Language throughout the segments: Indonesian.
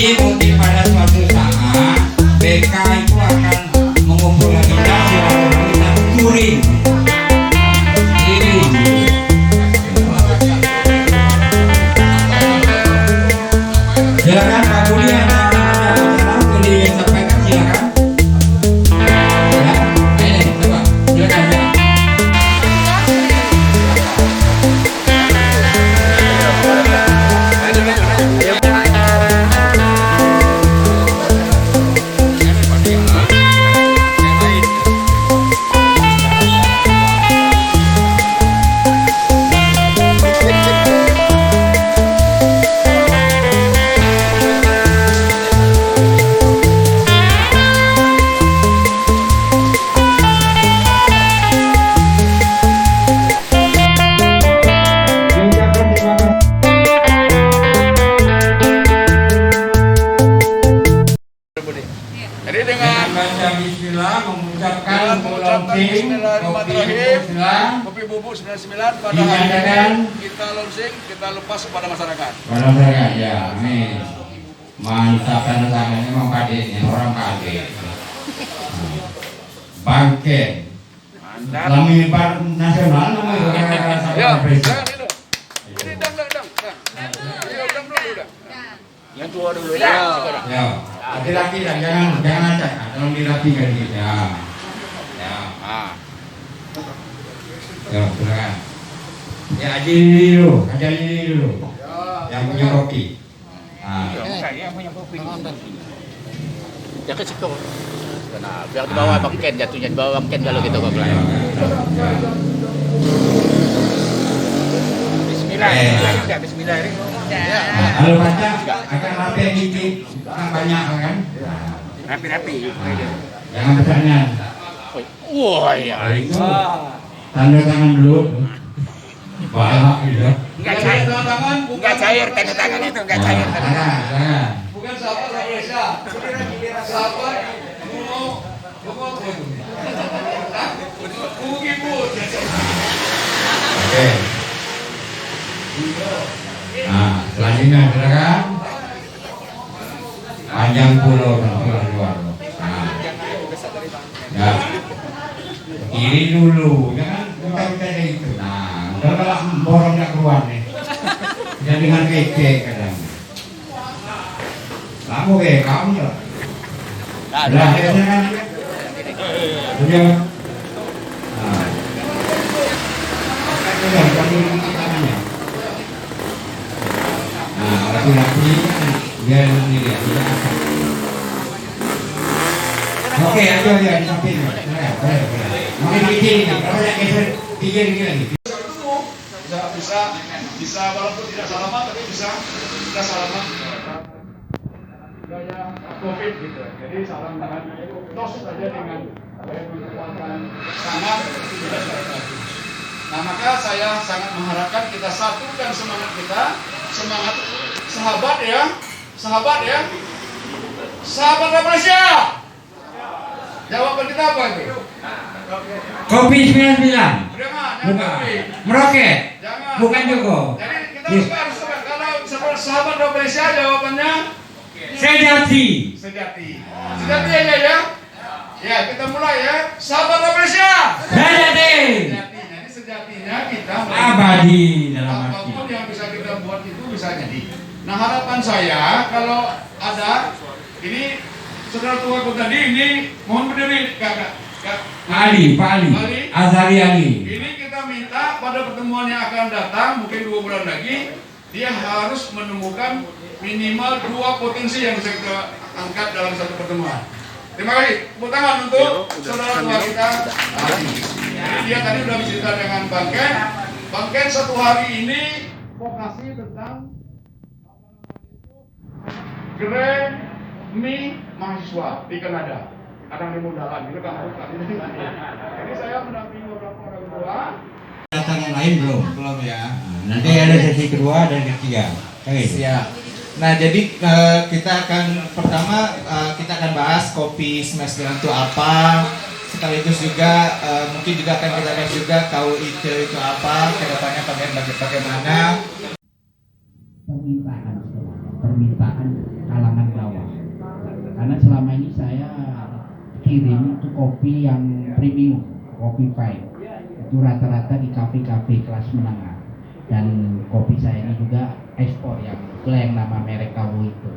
mungkin pada suatu saat BK itu akan mengumpulkan kita touring. Silakan Pak Budi, ada masalah untuk disampaikan, silakan. Ya, ini coba, silakan. Jadi dengan baca bismillah, mengucapkan Bismillahirrahmanirrahim, kopi bubuk 99 pada hari ini kita launching, kita lepas kepada masyarakat. Pada masyarakat, ya, amin. Mantap, tanda-tandanya memang Pade, orang Pade. Bangke. Mantap. Lami Par nasional namanya. Ya, jangan itu. Ini dang. Ayo dang dulu dah. Yang tua dulu ya. Ya, laki-laki dan jangan acak. Tolong dirapikan gitu. Ya. Ah. Ya, silakan. Ya, Haji dulu. Yang punya kopi. Saya punya kopi. Ya ke situ. Nah, biar di bawah Bang Ken, jatuhnya di bawah Bang Ken kalau gitu Bapak. Bismillahirrahmanirrahim. Kalau baca akan rapi dikit, kan banyak kan? Rapi. Jangan besarnya. Wah, ya. Tanda tangan dulu. Banyak gitu. Enggak cair tanda tangan itu, enggak cair. Jangan. Bukan sahabat Indonesia. Sahabat Oke. Nah, selanjutnya silakan. Panjang pulau dan luar. Ya. Kiri dulu, jangan buka itu. Nah, kalau borong nggak keluar nih. Jangan dengan kece kadang. Kamu kamu ya. Nah, kan. Udah. Nah. Udah, kamu tangannya. Nah, laki-laki biar ini dia. Oke, ayo di samping. Mungkin begini, kalau yang geser begini lagi. Bisa walaupun tidak salaman tapi bisa salaman. Gaya COVID gitu. Jadi salam dengan tos saja dengan kekuatan tangan tidak salah. Nah, maka saya sangat mengharapkan kita satukan semangat kita, semangat sahabat ya. Sahabat Malaysia. Jawaban kita apa itu? Kopi 99. Jangan Bukan. kopi. Meroket. Jangan. Bukan Joko. Jadi kita harus kalau sahabat Malaysia jawabannya Sejati. Sejati aja ya. Ya, kita mulai ya. Sahabat Malaysia. Sejati. Jadi sejatinya kita Abadi dalam arti. apapun yang bisa kita buat itu bisa jadi. Nah, harapan saya kalau ada ini saudara tua tadi ini mohon berdiri Kak. Pak Ali. Azari Ali. Ini kita minta pada pertemuan yang akan datang mungkin 2 bulan lagi dia harus menemukan minimal 2 potensi yang bisa kita angkat dalam satu pertemuan. Terima kasih. Tepuk tangan untuk saudara tua kita. Jadi dia tadi sudah bercerita dengan Bang Ken 1 hari ini vokasi tentang Grammy mahasiswa di Kanada. Kadang di Mundalan, itu kan bukan. Jadi saya mendampingi beberapa orang tua. Datang yang lain belum ya. Nanti ada sesi kedua dan ketiga. Siap. Nah, jadi kita akan pertama kita akan bahas kopi 99 itu apa, sekaligus juga mungkin juga akan kita bahas juga KUIT itu apa, kedepannya bagaimana. Permintaan. permintaan kalangan bawah. Karena selama ini saya kirim itu kopi yang premium, kopi pahit. Itu rata-rata di kafe-kafe kelas menengah. Dan kopi saya ini juga ekspor yang nama merek KW itu.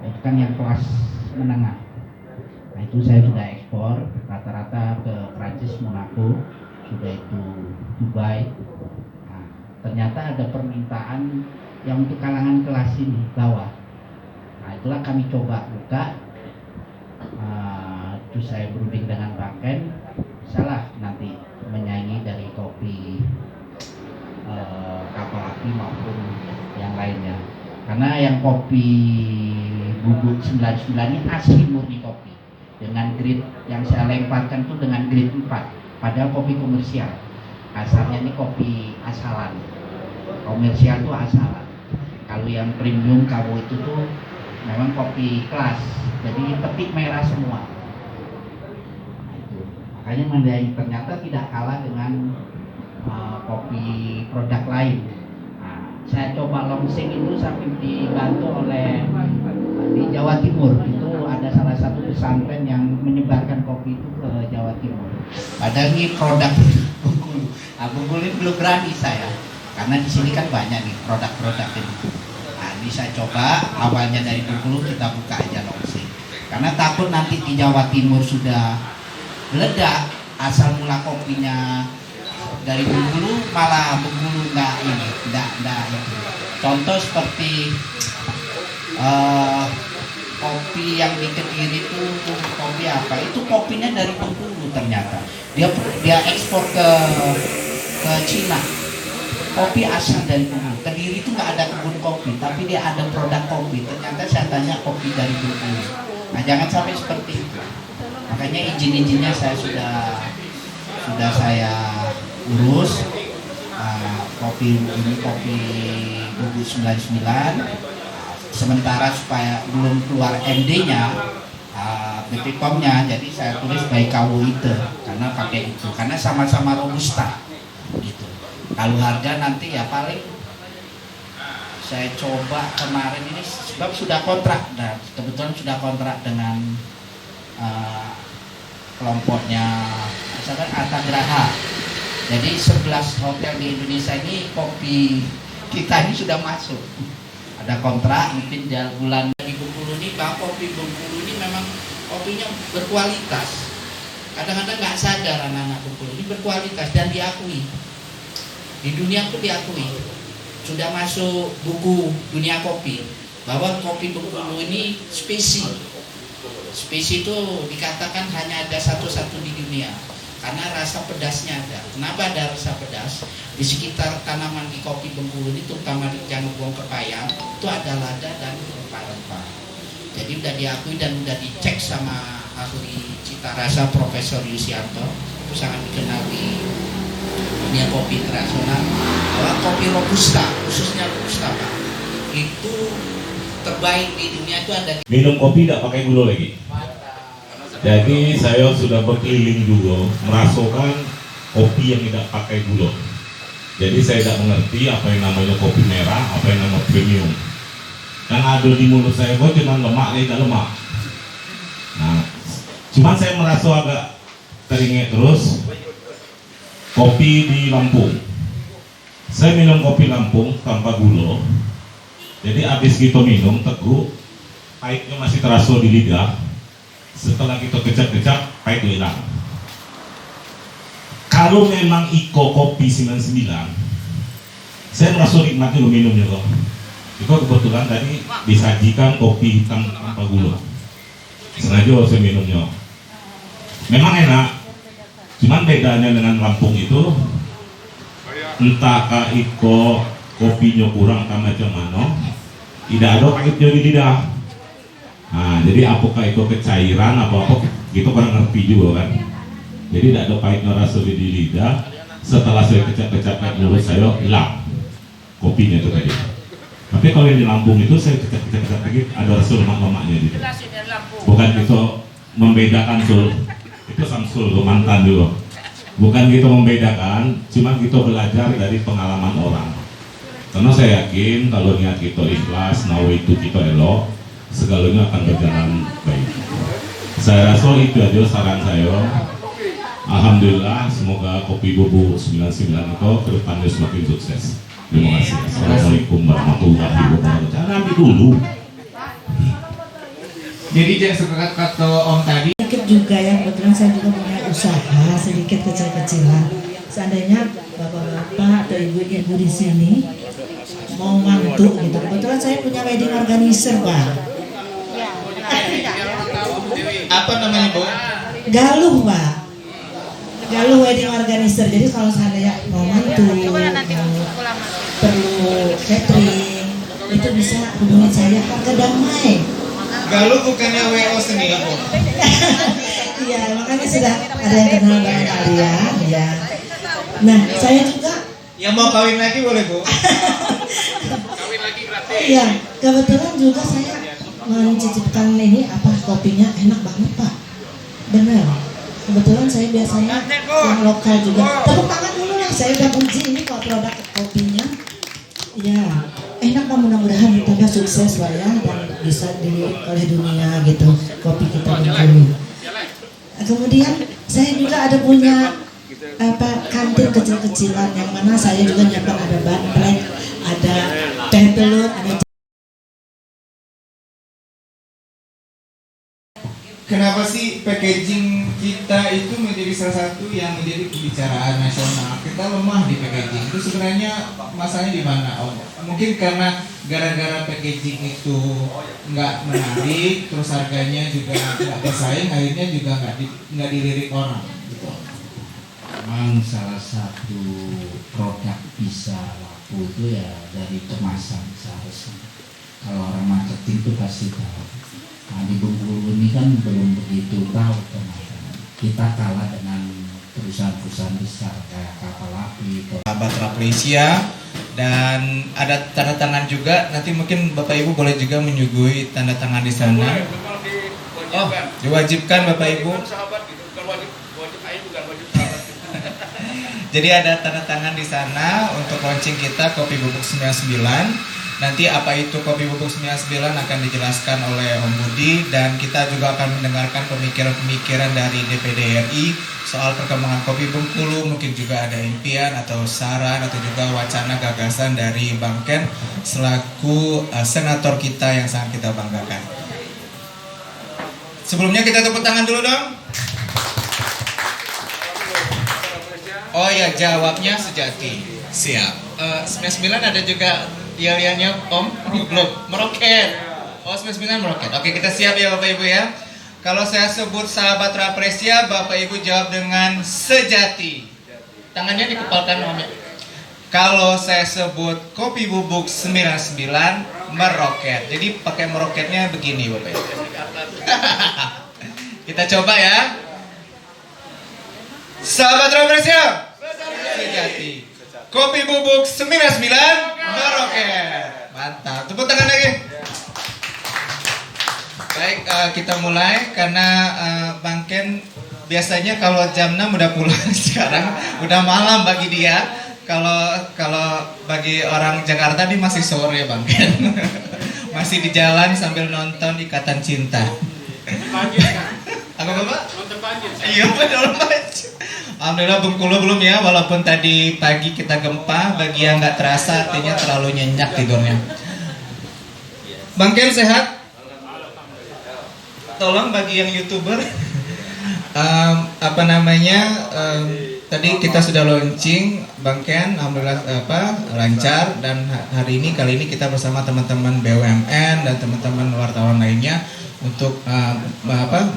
Itu kan yang kelas menengah. Nah itu saya sudah ekspor rata-rata ke Prancis, Monaco, sudah itu Dubai. Nah, ternyata ada permintaan yang untuk kalangan kelas ini bawah. Nah itulah kami coba buka. Terus saya berunding dengan Bangken, salah nanti menyaingi dari kopi kapal api maupun yang lainnya. Karena yang kopi bubuk 99 ini asli murni kopi dengan grade yang saya lemparkan itu dengan grade 4, padahal kopi komersial. Asalnya ini kopi asalan, komersial itu asalan. Kalau yang premium KW itu tuh memang kopi kelas, jadi petik merah semua. Nah, itu makanya Mandailing ternyata tidak kalah dengan kopi produk lain. Nah, saya coba launching itu sampai dibantu oleh di Jawa Timur, itu ada salah satu pesantren yang menyebarkan kopi itu ke Jawa Timur. Padahal ini produk Bengkulu. Nah, Bengkulu ini belum berani saya, karena di sini kan banyak nih produk-produk ini. Nah, ini saya coba awalnya dari Bengkulu, kita buka aja launching. Karena takut nanti di Jawa Timur sudah meledak, asal mula kopinya dari Bengkulu malah Bengkulu enggak itu. Contoh seperti kopi yang di Kediri itu kopi apa? Itu kopinya dari Bengkulu ternyata. Dia ekspor ke Cina. Kopi asal dari Bengkulu. Kediri itu nggak ada kebun kopi, tapi dia ada produk kopi. Ternyata saya tanya kopi dari Bengkulu. Nah jangan sampai seperti itu. Makanya izin-izinnya saya sudah saya urus. Kopi ini kopi bubuk 99. Sementara supaya belum keluar MD-nya, BPOM-nya, jadi saya tulis by KWITE karena pakai itu, karena sama-sama robusta gitu. Kalau harga nanti ya paling saya coba kemarin ini sebab sudah kontrak, dan kebetulan sudah kontrak dengan kelompoknya misalkan Arta Graha. Jadi 11 hotel di Indonesia ini kopi kita ini sudah masuk. Ada kontrak mungkin di bulan di Bengkulu ini, bahwa kopi Bengkulu ini memang kopinya berkualitas. Kadang-kadang nggak sadar anak-anak Bengkulu ini berkualitas dan diakui. Di dunia itu diakui. Sudah masuk buku dunia kopi bahwa kopi Bengkulu ini spesies. Spesies itu dikatakan hanya ada satu-satu di dunia. Karena rasa pedasnya ada. Kenapa ada rasa pedas? Di sekitar tanaman di kopi Bengkulu ini, terutama di Jangan Buang Kepayang, itu ada lada dan rempah-rempah. Jadi udah diakui dan udah dicek sama ahli cita rasa Profesor Yusianto, itu sangat dikenal di dunia kopi internasional. Bahwa kopi robusta, khususnya robusta Pak, itu terbaik di dunia. Itu ada minum kopi tidak pakai gula lagi. Jadi saya sudah berkeliling juga merasakan kopi yang tidak pakai gula. Jadi saya tidak mengerti apa yang namanya kopi merah, apa yang namanya premium. Yang ada di mulut saya kok cuma lemak, tidak lemak. Nah, cuman saya merasa agak teringat terus kopi di Lampung. Saya minum kopi Lampung tanpa gula. Jadi habis kita minum teguh, pahitnya masih terasa di lidah. Setelah kita kecap-kecap, pahit itu hilang. Kalau memang Iko kopi 99, saya merasa nikmati lo minumnya kok. Iko kebetulan tadi disajikan kopi hitam tanpa gula. Sengaja saya minumnya. Memang enak, cuman bedanya dengan Lampung itu, entah Iko kopinya kurang atau macam mana, tidak ada pahitnya di lidah. Nah, jadi apakah itu kecairan apa gitu kurang ngerti juga kan. Jadi tidak ada pahitnya rasa di lidah. Setelah saya kecap-kecap mulut saya hilang kopinya itu tadi. Tapi kalau yang di Lampung itu saya kecap-kecap lagi ada rasa lemak-lemaknya gitu. Bukan itu membedakan sul, itu Samsul mantan juga. Bukan gitu membedakan, cuma kita belajar dari pengalaman orang. Karena saya yakin kalau niat kita ikhlas, nawaitu kita elok, segalanya akan berjalan baik. Saya rasa itu aja saran saya. Alhamdulillah, semoga Kopi Bubuk 99 itu ke depannya semakin sukses. Terima kasih. Assalamualaikum warahmatullahi wabarakatuh. Jangan ambil dulu. Jadi jangan suka kata Om tadi. Sedikit juga ya, kebetulan saya juga punya usaha sedikit kecil-kecilan. Seandainya bapak-bapak atau ibu-ibu di sini mau mantu gitu, kebetulan saya punya wedding organizer Pak. Apa namanya Bu? Galuh Pak. Galuh wedding organizer. Jadi kalau seandainya mau mantu, perlu catering, itu bisa hubungi saya harga damai. Galuh bukannya WO sendiri Bu? Iya, makanya sudah ada yang kenal dengan kalian ya. Nah, saya juga Yang mau kawin lagi boleh Bu? iya, kebetulan juga saya mencicipkan ini apa kopinya enak banget Pak. Benar. Kebetulan saya biasanya yang lokal juga. Tepuk tangan dulu lah, saya udah uji ini kok produk kopinya. Ya, enak Pak, mudah-mudahan tambah sukses Pak ya dan bisa dilirik oleh dunia gitu kopi kita Bengkulu. Kemudian saya juga ada punya apa kantin kecil-kecilan yang mana saya juga nyiapkan ada banteng, ada teh telur, ada. Kenapa sih packaging kita itu menjadi salah satu yang menjadi pembicaraan nasional? Kita lemah di packaging. Itu sebenarnya masalahnya di mana Om? Mungkin karena gara-gara packaging itu nggak menarik, terus harganya juga nggak bersaing, akhirnya juga nggak dilirik orang. Gitu. Memang salah satu produk bisa laku itu ya dari kemasan seharusnya. Kalau orang marketing itu pasti tahu. Nah, di Bengkulu ini kan belum begitu tahu kemasan. Kita kalah dengan perusahaan-perusahaan besar kayak kapal api. Sahabat Rafflesia, dan ada tanda tangan juga. Nanti mungkin Bapak Ibu boleh juga menyuguhi tanda tangan di sana. Oh, diwajibkan Bapak Ibu. Jadi ada tanda tangan di sana untuk launching kita Kopi Bubuk 99. Nanti apa itu Kopi Bubuk 99 akan dijelaskan oleh Om Budi, dan kita juga akan mendengarkan pemikiran-pemikiran dari DPD RI soal perkembangan kopi Bengkulu. Mungkin juga ada impian atau saran atau juga wacana gagasan dari Bang Ken selaku senator kita yang sangat kita banggakan. Sebelumnya kita tepuk tangan dulu dong. Oh ya, jawabnya sejati. Siap. 99 ada juga yel-yelnya Om? Belum, meroket. Oh 99 meroket. Oke, kita siap ya Bapak Ibu ya. Kalau saya sebut sahabat Rafflesia, Bapak Ibu jawab dengan sejati. Tangannya dikepalkan Om ya. Kalau saya sebut Kopi Bubuk 99 meroket. Jadi pakai meroketnya begini Bapak Ibu. Kita coba ya. Sahabat Rafflesia, sejati. Kopi Bubuk 99 meroket. Mantap. Tepuk tangan lagi. Baik, kita mulai karena Bang Ken biasanya kalau jam 6 udah pulang, sekarang udah malam bagi dia. Kalau bagi orang Jakarta ini masih sore Bang Ken. Masih di jalan sambil nonton Ikatan Cinta. Apa Bapak? Nonton Panjir. Iya, betul Panjir. Alhamdulillah Bengkulu belum ya, walaupun tadi pagi kita gempa, bagi yang nggak terasa artinya terlalu nyenyak tidurnya. Bang Ken sehat? Tolong bagi yang YouTuber, tadi kita sudah launching Bang Ken, alhamdulillah lancar, dan kali ini kita bersama teman-teman BUMN dan teman-teman wartawan lainnya untuk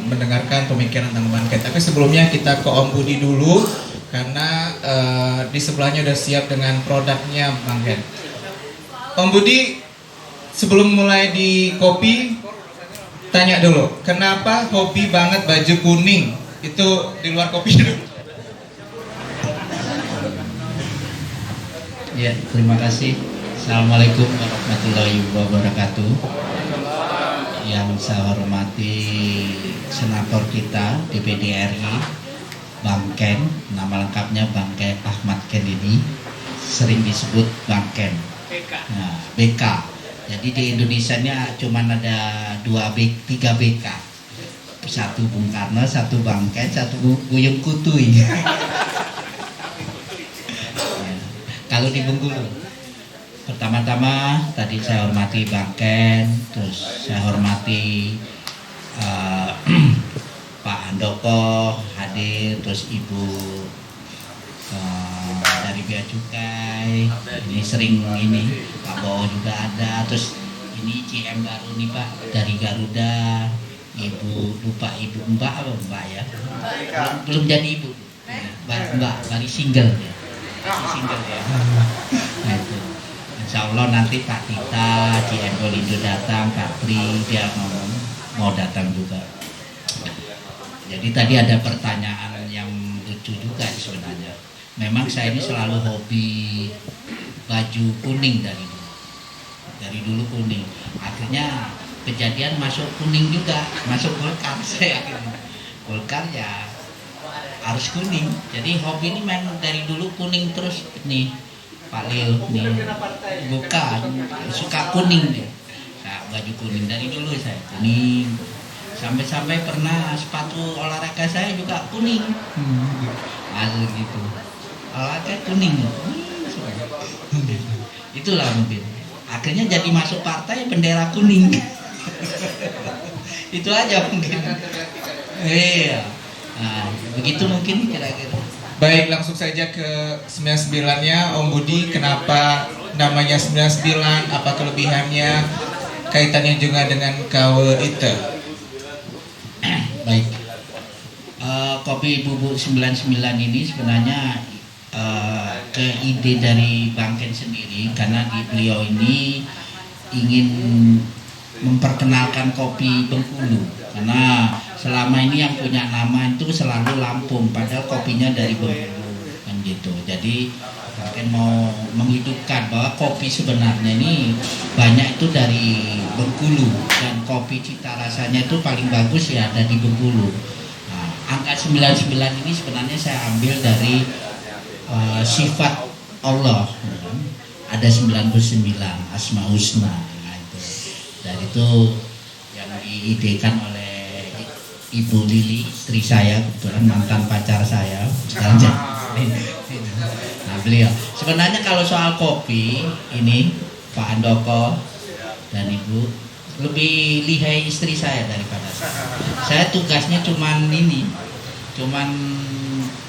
mendengarkan pemikiran tentang Bang Ken. Tapi sebelumnya kita ke Om Budi dulu karena di sebelahnya udah siap dengan produknya Bang Ken. Om Budi, sebelum mulai di kopi, tanya dulu, kenapa hobi banget baju kuning? Itu di luar kopi dulu. Ya, terima kasih. Assalamualaikum warahmatullahi wabarakatuh. Yang saya hormati senator kita DPD RI Bang Ken, nama lengkapnya Bang Ken Ahmad Ken, ini sering disebut Bang Ken. Nah, BK. Jadi di Indonesia-nya cuma ada 3 BK. Satu Bung Karno, satu Bangken, satu Buyung Kutuy. Ya. Kalau di Bengkulu, pertama-tama tadi saya hormati Bangken, terus saya hormati Pak Handoko hadir, terus Ibu dari Bea Cukai, ini sering ini Pak Bowo juga ada, terus ini CM baru nih Pak dari Garuda, Ibu lupa Ibu Mbak apa Mbak ya, belum jadi Ibu, Mbak baru single ya, single ya. Nah itu, Insya Allah nanti Pak Tita, CM Polindo datang, Pak Tri dia mau datang juga. Jadi tadi ada pertanyaan yang lucu juga sebenarnya. Memang saya ini selalu hobi baju kuning dari dulu kuning. Akhirnya kejadian masuk kuning juga, masuk Golkar saya akhirnya. Golkar ya harus kuning. Jadi hobi ini memang dari dulu kuning terus nih. Pak Leo nih bukan suka kuning dia. Nah, baju kuning dari dulu saya kuning. Sampai-sampai pernah sepatu olahraga saya juga kuning. Gitu. Olahraga kuning. Itulah mungkin. Akhirnya jadi masuk partai bendera kuning. Itu aja mungkin. Iya. Nah, begitu mungkin kira-kira. Baik, langsung saja ke 99-nya Om Budi. Kenapa namanya 99? Apa kelebihannya? Kaitannya juga dengan KW itu. Baik, kopi bubuk 99 ini sebenarnya ke ide dari Bangken sendiri, karena beliau ini ingin memperkenalkan kopi Bengkulu, karena selama ini yang punya nama itu selalu Lampung, padahal kopinya dari Bengkulu kan gitu. Jadi Bangken mau menghidupkan bahwa kopi sebenarnya ini banyak itu dari Bengkulu, dan kopi cita rasanya itu paling bagus ya ada di Bengkulu. Nah, angka 99 ini sebenarnya saya ambil dari sifat Allah, ada 99 Asma Husna. Nah, itu. Dan itu yang diidekan oleh Ibu Lili, istri saya, kebetulan mantan pacar saya. Nah, beliau sebenarnya kalau soal kopi ini Pak Handoko dan Ibu lebih lihai istri saya daripada saya. Saya tugasnya cuman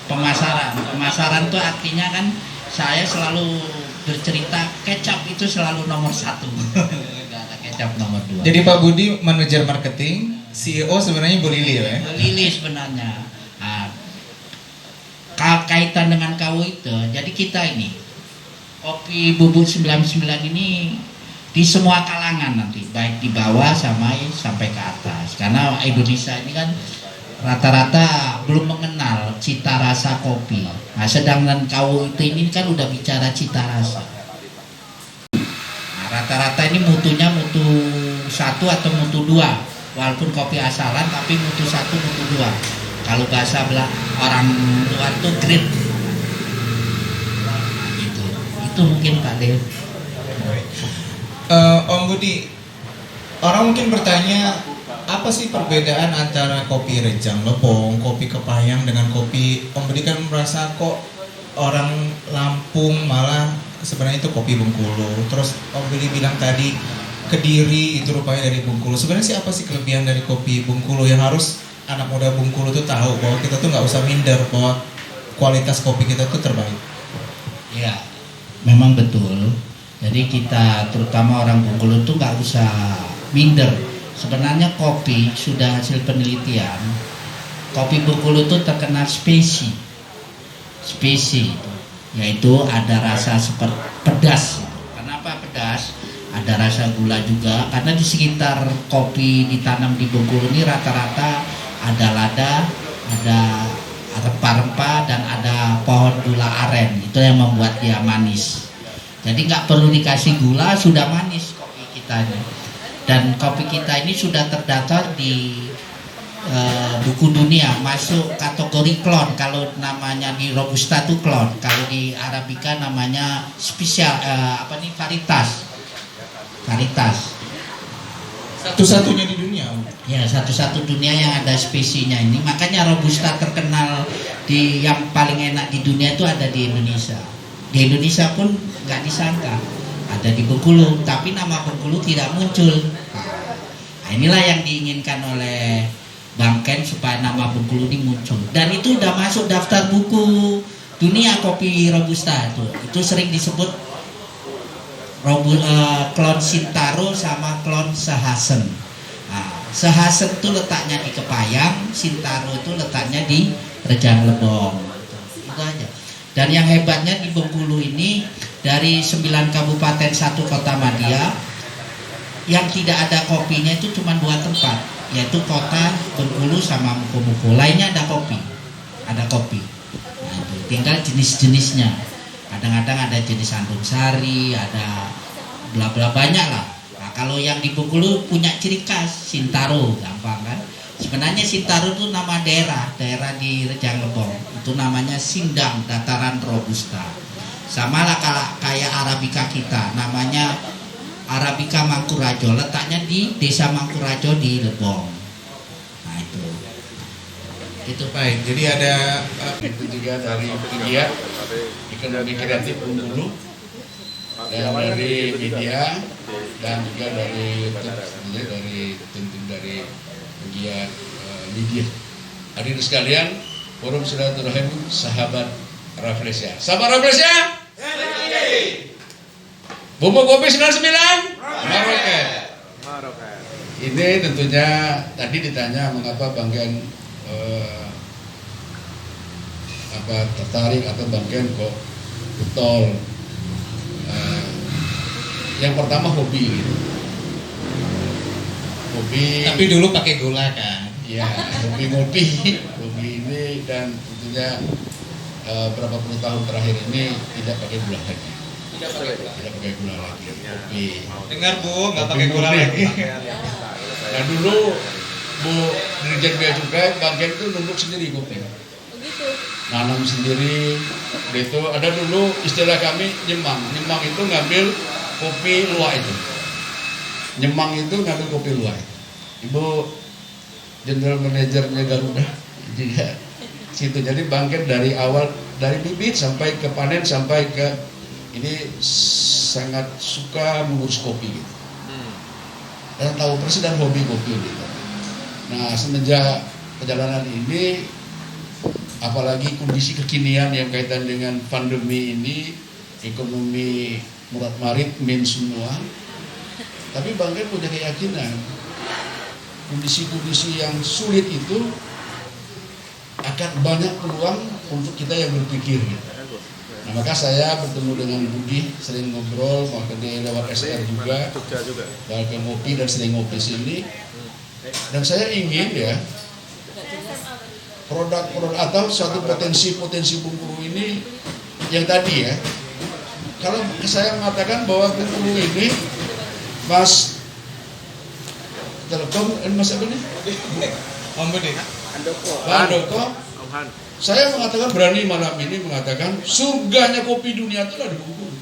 pemasaran. Pemasaran itu artinya kan saya selalu bercerita kecap itu selalu nomor 1. Nggak ada kecap nomor 2. Jadi Pak Budi manajer marketing, CEO sebenarnya Bu Lili ya? Bu Lili sebenarnya. Nah, kaitan dengan KW itu, jadi kita ini kopi bubuk 99 ini di semua kalangan nanti, baik di bawah sampai ke atas, karena Indonesia ini kan rata-rata belum mengenal cita rasa kopi. Nah, sedangkan KW itu ini kan udah bicara cita rasa. Nah, rata-rata ini mutunya mutu 1 atau mutu 2, walaupun kopi asalan tapi mutu 1 mutu 2. Kalau bahasa orang luar tuh grade. Nah, gitu. Itu mungkin Pak Leo. Om Budi, orang mungkin bertanya apa sih perbedaan antara kopi Rejang Lebong, kopi Kepayang dengan kopi Om Budi kan merasa kok orang Lampung malah sebenarnya itu kopi Bengkulu. Terus Om Budi bilang tadi Kediri itu rupanya dari Bengkulu. Sebenarnya sih apa sih kelebihan dari kopi Bengkulu yang harus anak muda Bengkulu tuh tahu bahwa kita tuh nggak usah minder bahwa kualitas kopi kita tuh terbaik? Ya, memang betul. Jadi kita terutama orang Bengkulu tuh nggak usah minder. Sebenarnya kopi sudah hasil penelitian. Kopi Bengkulu tuh terkenal spesi, yaitu ada rasa seperti pedas. Kenapa pedas? Ada rasa gula juga. Karena di sekitar kopi ditanam di Bengkulu ini rata-rata ada lada, ada rempah-rempah, dan ada pohon gula aren. Itu yang membuat dia manis. Jadi nggak perlu dikasih gula, sudah manis kopi kita ini. Dan kopi kita ini sudah terdaftar di buku dunia masuk kategori klon. Kalau namanya di Robusta itu klon, kalau di Arabica namanya spesial varietas. Satu-satunya di dunia. Ya, satu-satu dunia yang ada spesiesnya ini. Makanya Robusta terkenal yang paling enak di dunia itu ada di Indonesia. Di Indonesia pun nggak disangka ada di Bengkulu, tapi nama Bengkulu tidak muncul. Nah, inilah yang diinginkan oleh Bang Ken supaya nama Bengkulu ini muncul. Dan itu udah masuk daftar buku dunia kopi Robusta itu sering disebut klon Sintaro sama klon Sehasen. Nah, Sehasen itu letaknya di Kepayang, Sintaro itu letaknya di Rejang Lebong. Itu aja. Dan yang hebatnya di Bengkulu ini dari 9 kabupaten 1 kota Madia yang tidak ada kopinya itu cuma 2 tempat, yaitu kota Bengkulu sama Muko-Muko. Lainnya ada kopi. Nah, itu tinggal jenis-jenisnya. Kadang-kadang ada jenis Andung Sari, ada bla bla banyak lah. Nah, kalau yang di Bengkulu punya ciri khas Sintaro, gampang kan? Sebenarnya Sintaro itu nama daerah di Rejang Lebong. Itu namanya Sindang Dataran Robusta. Sama lah kayak Arabica kita, namanya Arabica Mangkurajo, letaknya di Desa Mangkurajo di Lebong. Nah itu Baik, jadi ada Itu juga dari pegiat ekonomi kreatif Bengkulu dan dari media dan juga dari tim dari pegiat media. Hadirin sekalian, forum silaturahim sahabat Rafflesia. Sahabat Rafflesia? Bumbu kopi 99? Maroket. Ini tentunya tadi ditanya mengapa Bang Ken tertarik atau Bang Ken kok betul. Yang pertama hobi gitu. Hobi. tapi dulu pakai gula kan. Ya, hobi ini dan tentunya berapa puluh tahun terakhir ini tidak pakai gula lagi. Tidak pakai gula lagi. Kopi. Dengar Bu, nggak pakai gula murni. lagi. Nah dulu Bu Dirjen Bea Cukai, Bang Ken itu numbuk sendiri kopi. Nanam sendiri. Itu ada dulu istilah kami nyemang. Nyemang itu ngambil kopi luwak itu. Nyemang itu ngambil kopi luwak. Ibu General Manajernya Garuda juga situ. Jadi Bang Ken dari awal, dari bibit sampai ke panen sampai ke ini sangat suka mengurus kopi gitu. Dan tahu persis dan hobi kopi gitu. Nah semenjak perjalanan ini, apalagi kondisi kekinian yang kaitan dengan pandemi ini, ekonomi murad marid min semua. Tapi Bang Ken punya keyakinan kondisi-kondisi yang sulit itu akan banyak peluang untuk kita yang berpikir. Nah maka saya bertemu dengan Budi, sering ngobrol, makanya lewat SR juga, lewat ngopi dan sering ngopi sini. Dan saya ingin ya produk-produk atau suatu potensi Bengkulu ini yang tadi ya. Kalau saya mengatakan bahwa Bengkulu ini Mas Telekom, Mas apa ini? Om Budi. Pak Andoko. Saya mengatakan berani malam ini mengatakan surganya kopi dunia itu ada di Bengkulu.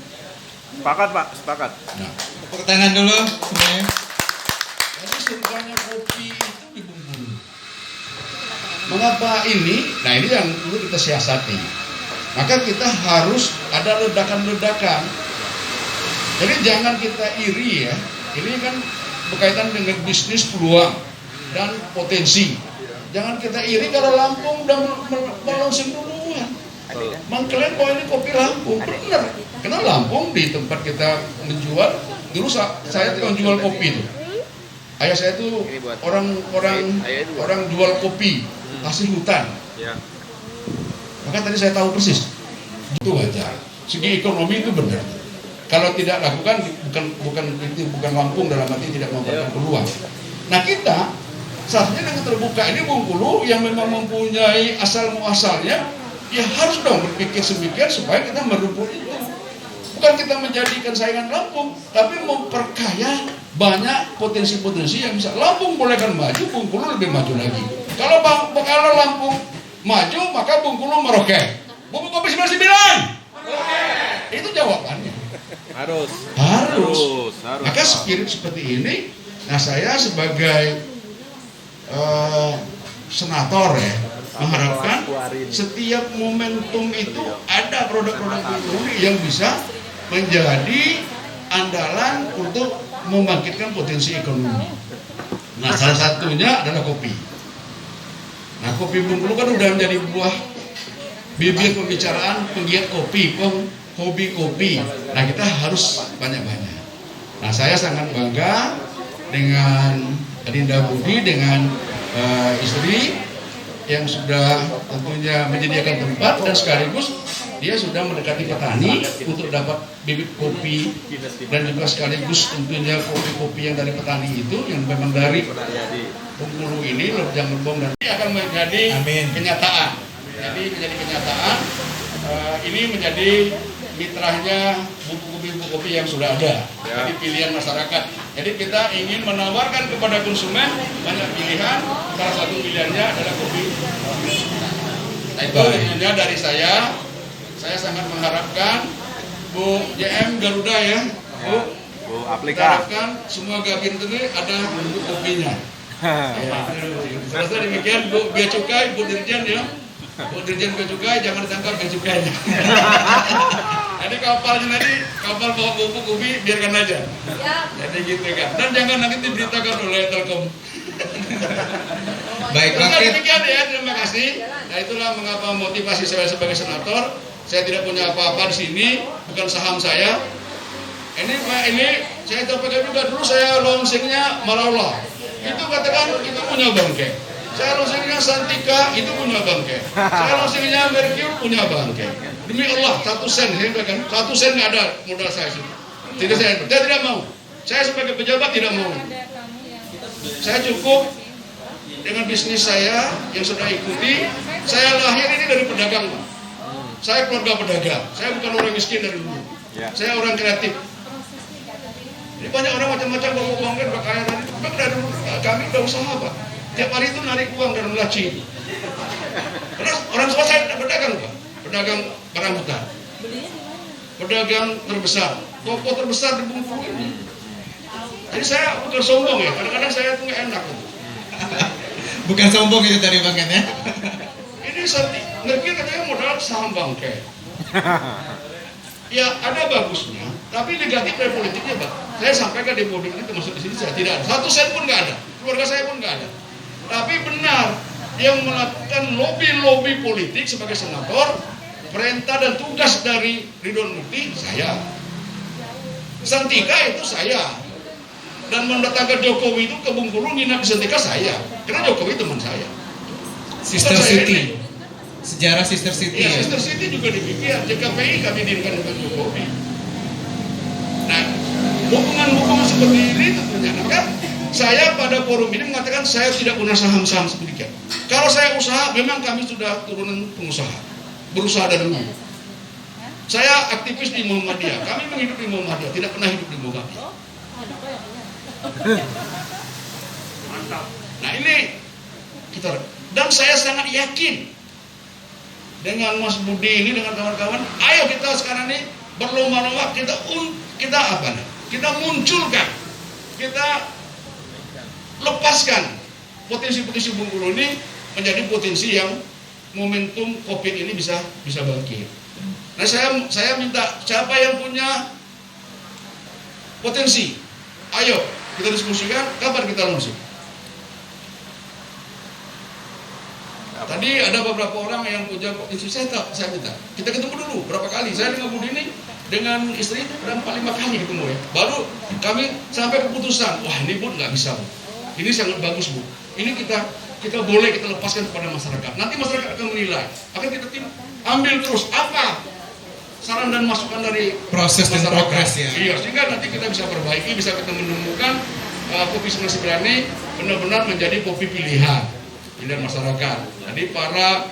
Sepakat Pak, sepakat. Nah, Tepuk tangan dulu semuanya. jadi surganya kopi itu di Bengkulu. Mengapa ini? Nah ini yang perlu kita siasati. Maka kita harus ada ledakan-ledakan. Jadi jangan kita iri ya. Ini kan berkaitan dengan bisnis peluang dan potensi. Jangan kita iri kalau Lampung udah melonsing duluan. Mengklaim bahwa ini kopi Lampung, benar. Karena Lampung di tempat kita menjual, dulu saya tukang jual kopi itu. Ayah saya tuh orang jual kopi hasil hutan. Maka tadi saya tahu persis. Itu wajar. Segi ekonomi itu benar. Kalau tidak lakukan bukan Lampung dalam arti tidak memberikan peluang. Nah kita seharusnya dengan terbuka ini Bengkulu yang memang mempunyai asal muasalnya, ya harus dong berpikir sedemikian supaya kita merebut itu. Bukan kita menjadikan saingan Lampung, tapi memperkaya banyak potensi-potensi yang bisa. Lampung boleh kan maju, Bengkulu lebih maju lagi. Kalau Lampung maju, maka Bengkulu meroket. Bubuk kopi 99. Itu jawabannya. Harus. Maka spirit seperti ini, nah saya sebagai senator ya, mengharapkan setiap momentum itu ada produk-produk Bengkulu yang bisa menjadi andalan untuk membangkitkan potensi ekonomi. Nah, salah satunya adalah kopi. Nah, kopi Bengkulu kan udah menjadi buah bibir pembicaraan penggiat kopi, hobi kopi. Nah, kita harus banyak-banyak. Nah, saya sangat bangga dengan Adinda Budi, dengan istri yang sudah tentunya menyediakan tempat dan sekaligus dia sudah mendekati petani untuk dapat bibit kopi dan juga sekaligus tentunya kopi-kopi yang dari petani itu yang memang dari Bengkulu ini, Lobjang Lebong, dan ini akan menjadi kenyataan. Jadi menjadi kenyataan, ini menjadi mitranya bubuk kopi yang sudah ada. Jadi pilihan masyarakat. Jadi kita ingin menawarkan kepada konsumen banyak pilihan. Salah satu pilihannya adalah kopi. Nah, itu tentunya dari saya sangat mengharapkan Bu JM Garuda ya, Bu Aplika. harapkan semua gabin ini ada bubuk kopinya. Serasa demikian Bu Bea Cukai, Bu Dirjen ya. Bu Dirjen Bea Cukai jangan ditangkap bea cukainya. Jadi kapalnya nanti kapal bawa bubuk kopi biarkan aja. Jadi gitu kan. Dan jangan nanti diberitakan oleh Telkom. Baik, demikian ya, terima kasih. Nah, itulah mengapa motivasi saya sebagai senator. Saya tidak punya apa-apa di sini, bukan saham saya. Ini saya sampaikan juga dulu saya launchingnya Maraulah. Itu katakan kita punya bangke. Saya launchingnya Santika, itu punya bangke. Saya launchingnya Mercure, punya bangke. Demi Allah, 1 sen, saya katakan 1 sen nggak ada modal saya sih. Saya tidak mau. Saya sebagai pejabat tidak mau. Saya cukup dengan bisnis saya yang sudah ikuti. Saya lahir ini dari pedagang, Pak. Saya keluarga pedagang. Saya bukan orang miskin dari dulu. Saya orang kreatif. Jadi banyak orang macam-macam bawa uang kan, kaya tadi. Pak dari dulu kami udah usaha, Pak. Tiap hari itu narik uang dalam laci. Terus orang tua saya pedagang, Pak. Pedagang barang hutan. Pedagang terbesar. Toko terbesar di Bengkulu ini. Jadi saya bukan sombong ya. Kadang-kadang saya tuh nggak enak. Bukan sombong itu dari Bang Ken ya. Ini ngerti katanya modal saham bangke. Ya ada bagusnya, tapi negatif dari politiknya, Pak. Saya sampaikan di publik ini termasuk di sini saya tidak ada. 1 sen pun nggak ada, keluarga saya pun nggak ada. Tapi benar yang melakukan lobby politik sebagai senator, perintah dan tugas dari Ridwan Mukti saya. Santika itu saya. Dan mendatangkan Jokowi itu ke Bengkulu nginap di Santika saya. Karena Jokowi teman saya. Sister City. Sejarah Sister City. Ya, Sister City juga demikian. JKPI kami dirikan dengan Jokowi. Nah, hubungan seperti ini tentunya. Maka saya pada forum ini mengatakan saya tidak punya saham-saham sedikit. Kalau saya usaha, memang kami sudah turunan pengusaha. Berusaha dari dulu. Saya aktivis di Muhammadiyah. Kami menghidup di Muhammadiyah, tidak pernah hidup di Muhammadiyah. Nah ini kita, dan saya sangat yakin dengan Mas Budi ini, dengan kawan-kawan, ayo kita sekarang ini berlomba-lomba kita munculkan, kita lepaskan potensi-potensi Bengkulu ini menjadi potensi yang momentum COVID ini bisa bangkit. Nah saya minta siapa yang punya potensi, ayo kita diskusikan kapan kita launching. Tadi ada beberapa orang yang punya potensi, saya minta kita ketemu dulu berapa kali. Saya dengan Budi ini dengan istri udah 4-5 kali ketemu ya. Baru kami sampai keputusan, wah ini Bu nggak bisa Bu. Ini sangat bagus Bu. Ini kita boleh kita lepaskan kepada masyarakat. Nanti masyarakat akan menilai. Akan kita ambil terus apa saran dan masukan dari proses dan progres ya. Iya, sehingga nanti kita bisa perbaiki, bisa kita menemukan kopi 99 ini benar-benar menjadi kopi pilihan masyarakat. Jadi para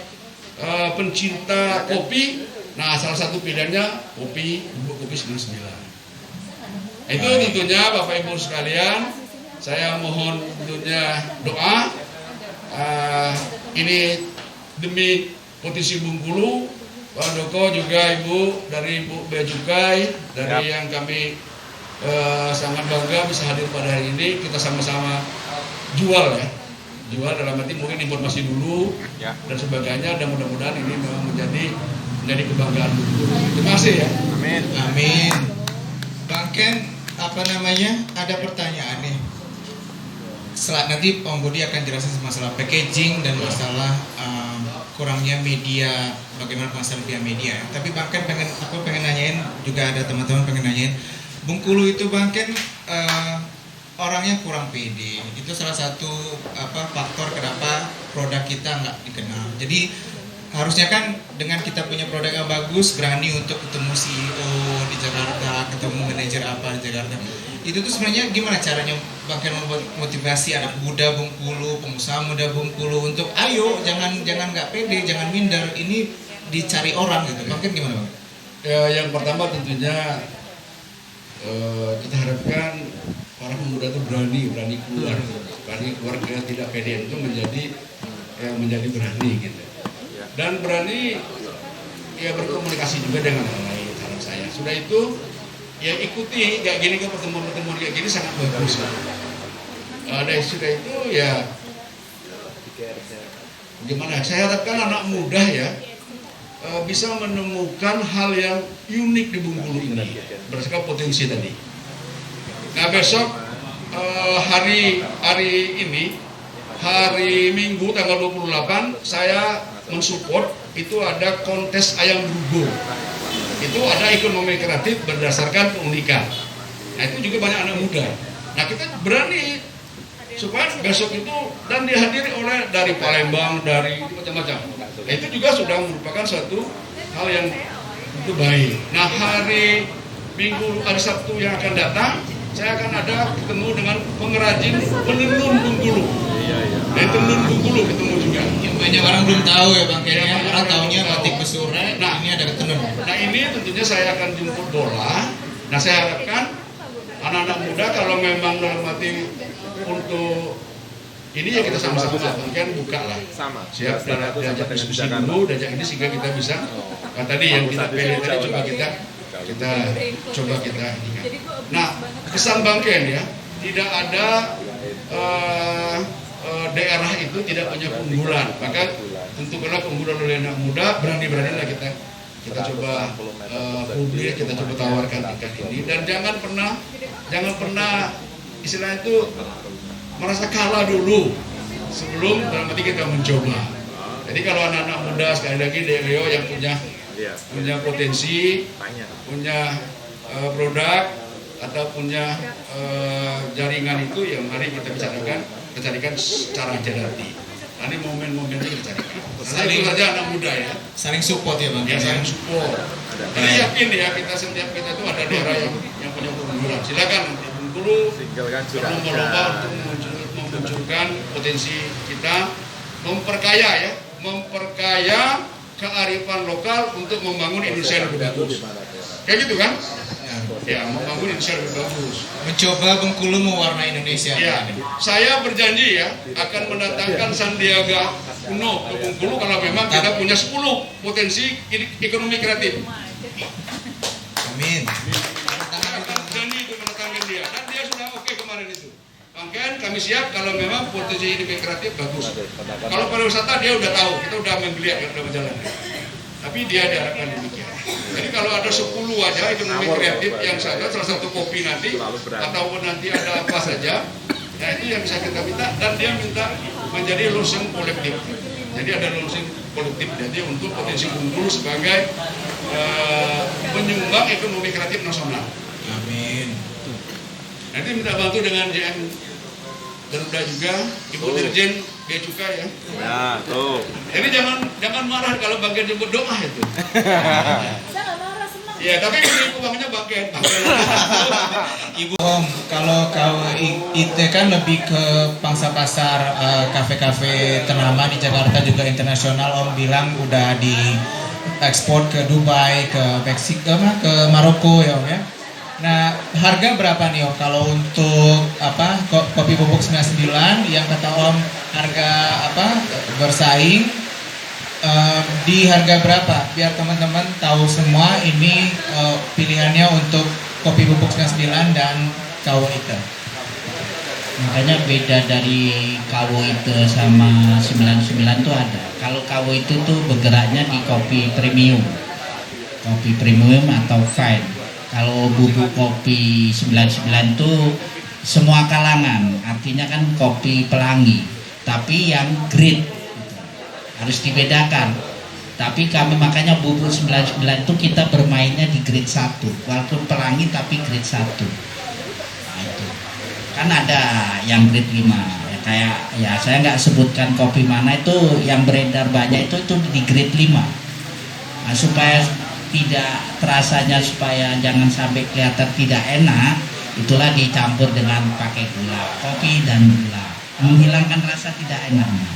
pencinta kopi, nah salah satu pilihannya kopi 99. Itu tentunya Bapak Ibu sekalian, saya mohon tentunya doa Ini demi potensi Bengkulu, Pak Doko juga Ibu dari Ibu Bea Cukai, dari yang kami sangat bangga bisa hadir pada hari ini. Kita sama-sama jual ya, jual dalam arti mungkin informasi dulu dan sebagainya, dan mudah-mudahan ini memang menjadi kebanggaan Bengkulu. Terima kasih ya. Amin. Amin. Bang Ken, apa namanya? Ada pertanyaan nih. Nanti Om Budi akan jelasin masalah packaging dan masalah kurangnya media, bagaimana masalah via media. Tapi Bang Ken aku pengen nanyain, juga ada teman-teman pengen nanyain. Bengkulu itu Bang Ken orangnya kurang pede. Itu salah satu faktor kenapa produk kita nggak dikenal. Jadi harusnya kan dengan kita punya produk yang bagus, berani untuk ketemu CEO di Jakarta, ketemu manajer apa di Jakarta. Itu tuh sebenarnya gimana caranya Bang Ken motivasi anak muda Bengkulu, pengusaha muda Bengkulu untuk ayo jangan nggak pede, jangan minder, ini dicari orang gitu. Bang Ken gimana Bang? Ya, yang pertama tentunya kita harapkan para pemuda itu berani keluar ke tidak pede itu menjadi berani gitu. Dan berani ya berkomunikasi juga dengan orang lain, harap saya. Sudah itu ya ikuti kayak gini, ke pertemuan kayak gini sangat bagus. Dan sudah itu ya gimana? Saya harapkan anak muda ya bisa menemukan hal yang unik di Bengkulu ini berdasarkan potensi tadi. Nah besok hari ini hari Minggu tanggal 28 saya mensupport itu ada kontes ayam brugo. Itu ada ekonomi kreatif berdasarkan keunikan. Nah itu juga banyak anak muda. Nah kita berani supaya besok itu dan dihadiri oleh dari Palembang, dari macam-macam. Nah, itu juga sudah merupakan suatu hal yang itu baik. Nah hari Minggu, hari Sabtu yang akan datang, saya akan ada ketemu dengan pengrajin penenun Bengkulu. Dari tenun Bengkulu ketemu juga. Banyak orang belum tahu ya Bang Ken, orang tahunya batik besure. Nah ini ada tenun. Nah ini tentunya saya akan jemput bola. Nah saya harapkan anak-anak muda kalau memang dalam hati untuk ini ya kita sama-sama kan buka lah. Siap diajak diskusi dulu, diajak ini sehingga kita bisa. Nah, tadi yang kita pilih tadi coba kita ingat. Nah pesan Bang Ken ya, tidak ada daerah itu tidak punya keunggulan, maka tentukanlah keunggulan oleh anak muda, berani-beranilah kita coba publik, kita coba tawarkan tingkat ini, dan jangan pernah istilah itu merasa kalah dulu sebelum dalam arti kita mencoba. Jadi kalau anak-anak muda sekali lagi Rio yang punya potensi, punya produk atau punya jaringan itu, yang mari kita carikan secara nanti. Ini momen-momennya kita carikan. Saling saja anak muda ya. Saling support ya Bang. Ya saling support. Jadi yakin ya setiap kita itu ada daerah yang punya keunggulan. Silakan Bengkulu berlomba-lomba untuk memunculkan potensi kita, memperkaya kearifan lokal untuk membangun Indonesia yang lebih bagus. Kayak gitu kan? Ya, membangun Indonesia lebih bagus. Mencoba Bengkulu mewarnai Indonesia. Ya, saya berjanji ya akan mendatangkan Sandiaga Uno ke Bengkulu kalau memang kita punya 10 potensi ekonomi kreatif. Amin. Saya akan berjanji untuk mendatangkan dia, dan dia sudah oke kemarin itu. Bang Ken, kami siap kalau memang potensi ekonomi kreatif bagus. Kalau pariwisata dia udah tahu, kita udah menggeliat, udah berjalan. Tapi dia diharapkan demikian. Jadi kalau ada 10 aja ekonomi kreatif yang salah satu kopi nanti, ataupun nanti ada apa saja, nah itu yang bisa kita minta, dan dia minta menjadi launching kolektif. Jadi ada launching kolektif, jadi untuk potensi Bengkulu sebagai penyumbang ekonomi kreatif nasional. Amin. Nanti minta bantu dengan JM Garuda juga, Ibu Dirjen Bea Cukai ya. Ya, tuh. Jadi jangan marah kalau bagian jemput doa itu. Saya nggak marah, senang. Ya, tapi ini uangnya bagian. Ibu Om, kalau kau itu kan lebih ke pangsa pasar kafe-kafe ternama di Jakarta juga internasional. Om bilang udah diekspor ke Dubai, ke Meksiko, ke Maroko ya Om ya. Nah, harga berapa nih Om kalau untuk kopi bubuk 99 yang kata Om harga bersaing di harga berapa biar teman-teman tahu semua ini pilihannya untuk kopi bubuk 99 dan KW Ite. Makanya beda dari KW Ite sama 99 tuh ada. Kalau KW Ite tuh bergeraknya di kopi premium atau fine. Kalau bubuk kopi 99 tuh semua kalangan, artinya kan kopi pelangi, tapi yang grade harus dibedakan. Tapi kami makanya bubuk 99 itu kita bermainnya di grade 1, walaupun pelangi tapi grade 1. Nah, itu kan ada yang grade 5 ya, kayak ya saya nggak sebutkan kopi mana itu yang beredar banyak itu di grade 5. Nah, supaya tidak terasanya, supaya jangan sampai kelihatan tidak enak, itulah dicampur dengan pakai gula, kopi dan gula, menghilangkan rasa tidak enaknya.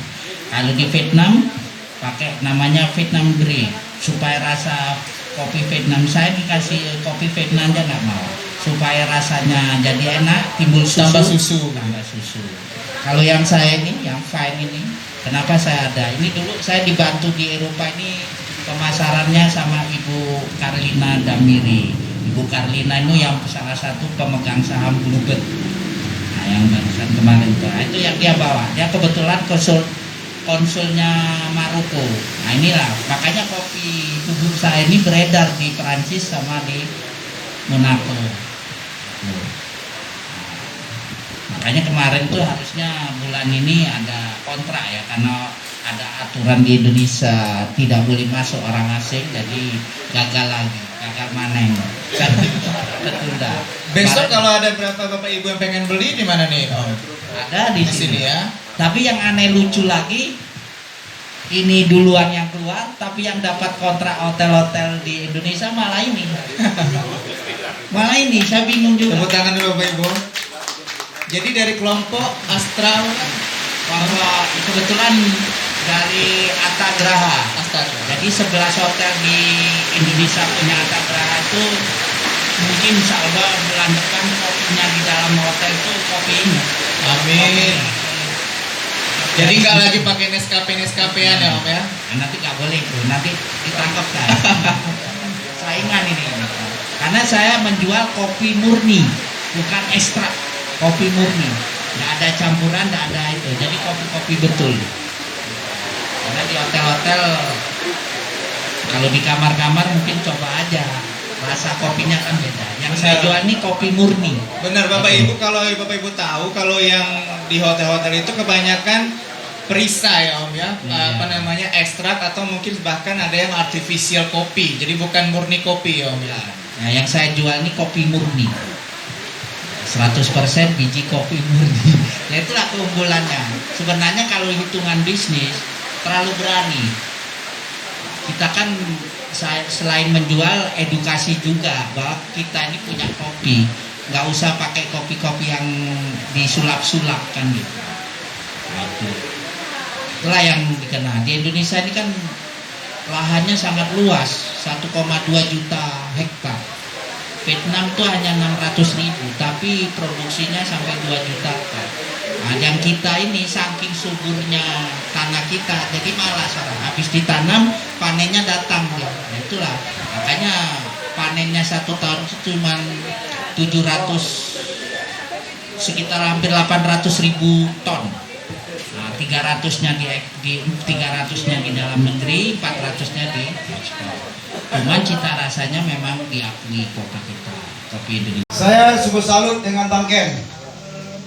Kalau di Vietnam pakai namanya Vietnam Grey, supaya rasa kopi Vietnam, saya dikasih kopi Vietnam aja nggak mau, supaya rasanya jadi enak, timbul susu. Tambah susu. Kalau yang saya ini, yang fine ini, kenapa saya ada? Ini dulu saya dibantu di Eropa ini pemasarannya sama Ibu Karlina Damiri. Ibu Karlina itu yang salah satu pemegang saham Bluebird. Nah, yang barusan kemarin itu, itu yang dia bawa. Dia kebetulan konsulnya Maroko. Nah, inilah makanya kopi bubuk saya ini beredar di Perancis sama di Monaco. Makanya kemarin tuh harusnya bulan ini ada kontrak ya, karena ada aturan di Indonesia tidak boleh masuk orang asing, jadi gagal manen. Tertunda. Besok kalau ada berapa bapak ibu yang pengen beli di mana nih Om? Ada di sini ya. Tapi yang aneh lucu lagi, ini duluan yang keluar, tapi yang dapat kontrak hotel-hotel di Indonesia malah ini. Malah ini, saya bingung juga. Tepuk tangan dulu bapak ibu. Jadi dari kelompok Astral, bahwa kebetulan dari Atagraha. Jadi 11 hotel di Indonesia punya Atagraha itu, mungkin insya Allah bulan depan kopinya di dalam hotel itu kopi ini. Amin. Jadi nggak lagi pakai Nescafe-Nescafean ya Om ya? Nanti nggak boleh tuh, nanti ditangkap kan. Saingan ini. Karena saya menjual kopi murni, bukan ekstrak, kopi murni. Nggak ada campuran, nggak ada itu. Jadi kopi-kopi betul. Karena di hotel-hotel, kalau di kamar-kamar mungkin coba aja, rasa kopinya kan beda. Yang saya jual ini kopi murni. Benar Bapak Ibu, kalau Bapak Ibu tahu, kalau yang di hotel-hotel itu kebanyakan perisa ya Om ya, apa namanya, ekstrak atau mungkin bahkan ada yang artificial kopi. Jadi bukan murni kopi ya Om ya. Nah, yang saya jual ini kopi murni. 100% biji kopi murni. Nah, itulah keunggulannya. Sebenarnya kalau hitungan bisnis terlalu berani. Kita kan selain menjual, edukasi juga bahwa kita ini punya kopi. Nggak usah pakai kopi-kopi yang disulap-sulap kan gitu. Nah, itulah yang dikenal. Di Indonesia ini kan lahannya sangat luas, 1,2 juta hektar. Vietnam itu hanya 600.000, tapi produksinya sampai 2 juta. Nah, yang kita ini saking suburnya tanah kita, jadi malas orang. Habis ditanam, panennya datang. Ya. Nah, itulah, makanya panennya 1 tahun itu cuma 700, sekitar hampir 800.000 ton. Nah, 300-nya di 300-nya di dalam negeri, 400-nya di ekspor. Cuman cita rasanya memang diakui kopi kita, kopi Indonesia. Saya sungguh salut dengan Bang Ken.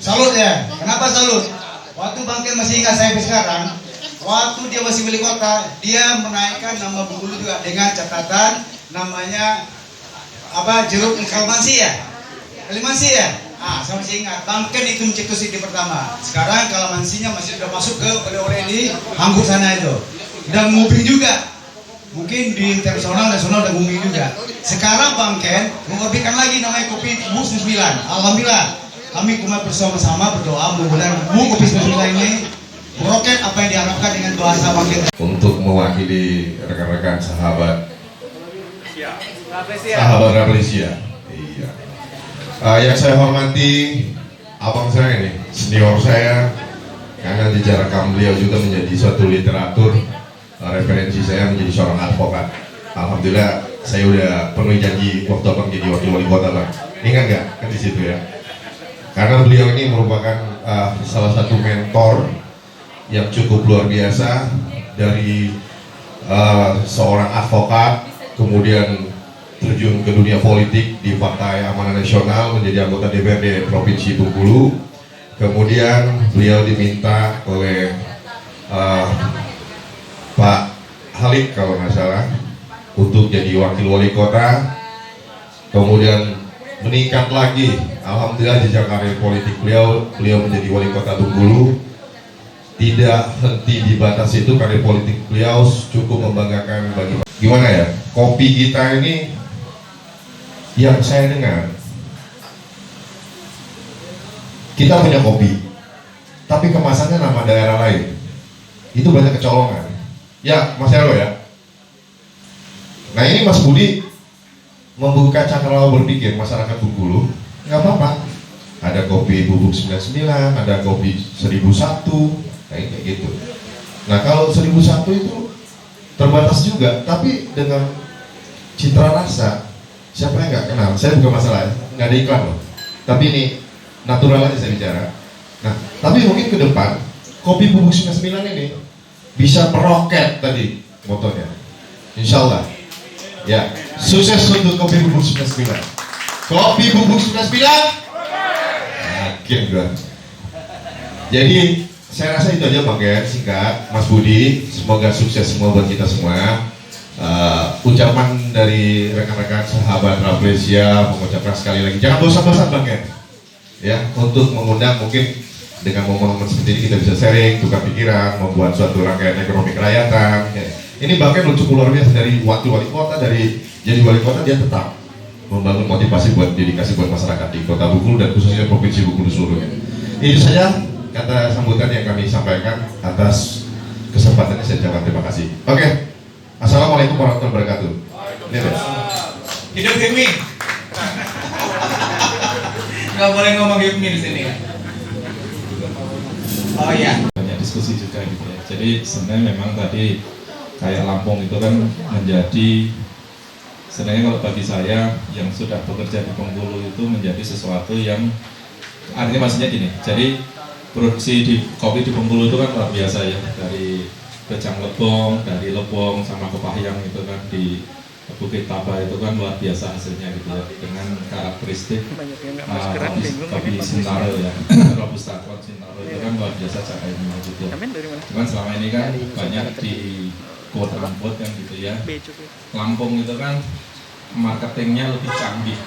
Salut ya. Kenapa salut? Waktu Bang Ken masih ingat saya sekarang, waktu dia masih wali kota, dia menaikkan nama Bengkulu juga dengan catatan namanya apa, jeruk Kalimansi ya. Kalimansi ya. Ah, saya masih ingat. Bang Ken itu mencetus ide pertama. Sekarang Kalimansinya masih sudah masuk ke oleh-oleh di Hanggut sana itu. Dan nguping juga. Mungkin di internasional, nasional dan booming juga. Sekarang Bang Ken mengorbitkan lagi namanya kopi bubuk 99. Alhamdulillah, kami kumat bersama-sama berdoa mudah-mudahan bubuk kopi 99 ini meroket apa yang diharapkan dengan bahasa Bang Ken. Untuk mewakili rekan-rekan sahabat Rafflesia. Iya. Yang saya hormati abang saya ini, senior saya, karena jejak rekam beliau juga menjadi suatu literatur referensi saya menjadi seorang advokat. Alhamdulillah saya udah penuhi janji waktu abang jadi wakil wali kota bang. Ingat nggak kan di situ ya? Karena beliau ini merupakan salah satu mentor yang cukup luar biasa dari seorang advokat, kemudian terjun ke dunia politik di Partai Amanat Nasional menjadi anggota DPRD Provinsi Bengkulu. Kemudian beliau diminta oleh Pak Halik kalau nggak salah untuk jadi wakil wali kota, kemudian meningkat lagi. Alhamdulillah jejak karir politik beliau menjadi wali kota Bengkulu. Tidak henti di batas itu, karir politik beliau cukup membanggakan bagi. Gimana ya, kopi kita ini yang saya dengar, kita punya kopi, tapi kemasannya nama daerah lain, itu banyak kecolongan. Ya, Mas Hero ya. Nah ini Mas Budi membuka cakrawala berpikir masyarakat Bengkulu, nggak apa-apa. Ada kopi bubuk 99, ada kopi 1001, kayak gitu. Nah kalau 1001 itu terbatas juga, tapi dengan citra rasa, siapa yang nggak kenal? Saya bukan masalah, nggak ada iklan loh. Tapi ini natural aja saya bicara. Nah, tapi mungkin ke depan kopi bubuk 99 ini bisa meroket tadi motonya. Insya Allah. Ya, sukses untuk kopi bubuk 99. Kopi bubuk 99. Yakin gua. Jadi saya rasa itu aja Bang Gen, singkat. Mas Budi, semoga sukses semua buat kita semua. Ucapan dari rekan-rekan sahabat Rafflesia mengucapkan sekali lagi, jangan bosan-bosan Bang Gen. Ya, untuk mengundang mungkin dengan momen-momen seperti ini kita bisa sharing, tukar pikiran, membuat suatu rangkaian ekonomi kerakyatan. Ya. Ini bahkan cukup luar biasa, dari waktu wali kota, dari jadi wali kota dia tetap membangun motivasi buat dedikasi buat masyarakat di Kota Bengkulu dan khususnya Provinsi Bengkulu seluruhnya. Itu saja kata sambutan yang kami sampaikan. Atas kesempatannya saya ucapkan terima kasih. Oke. Assalamualaikum warahmatullahi wabarakatuh. Hidup Hipmi. Nggak boleh ngomong Hipmi di sini. Oh iya. Banyak diskusi juga gitu ya. Jadi sebenarnya memang tadi kayak Lampung itu kan menjadi, sebenarnya kalau bagi saya yang sudah bekerja di Bengkulu itu menjadi sesuatu yang artinya maksudnya gini. Jadi produksi di kopi di Bengkulu itu kan luar biasa ya, dari Kecang Lebong, dari Lebong sama Kepahyang itu kan di Bukit Tabah itu kan luar biasa hasilnya gitu ya, dengan karakteristik kopi Sintaro ya, Robusta Sintaro itu kan luar biasa cakainya gitu. Cuman selama ini kan banyak di quote-unquote kan gitu ya, Lampung itu kan marketingnya lebih canggih.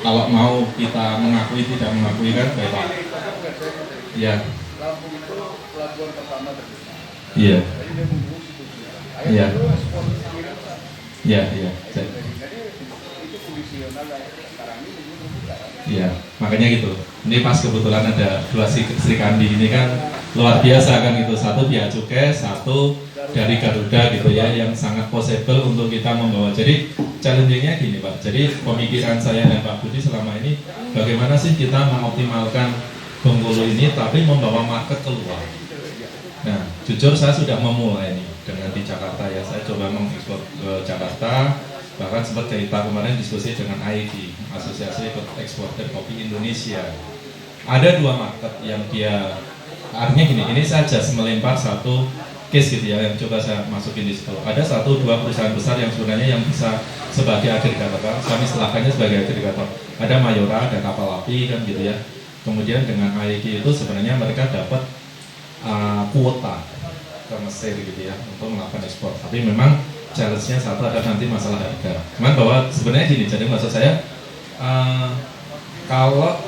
Kalau mau kita mengakui tidak mengakui kan beda. Ya. Iya. Iya. Iya, iya. Iya, makanya gitu. Ini pas kebetulan ada dua Sri Kandi ini kan luar biasa kan gitu. Satu Bea Cukai, satu dari Garuda gitu ya, yang sangat possible untuk kita membawa. Jadi challenge-nya gini Pak. Jadi pemikiran saya dan Pak Budi selama ini bagaimana sih kita mengoptimalkan Bengkulu ini tapi membawa market keluar. Nah, jujur saya sudah memulai nih dengan di Jakarta ya. Saya coba mengekspor ke Jakarta, bahkan sempat cerita kemarin diskusi dengan AID, Asosiasi Eksportir Kopi Indonesia. Ada dua market yang dia, artinya gini, ini saya just melempar satu case gitu ya, yang coba saya masukin di situ. Ada satu dua perusahaan besar yang sebenarnya yang bisa sebagai agregator, kami istilahkannya sebagai agregator. Ada Mayora, ada kapal api kan gitu ya. Kemudian dengan AIG itu sebenarnya mereka dapat kuota ke Mesir gitu ya untuk melakukan ekspor. Tapi memang challenge-nya satu ada nanti masalah harga. Cuman bahwa sebenarnya gini, jadi maksud saya kalau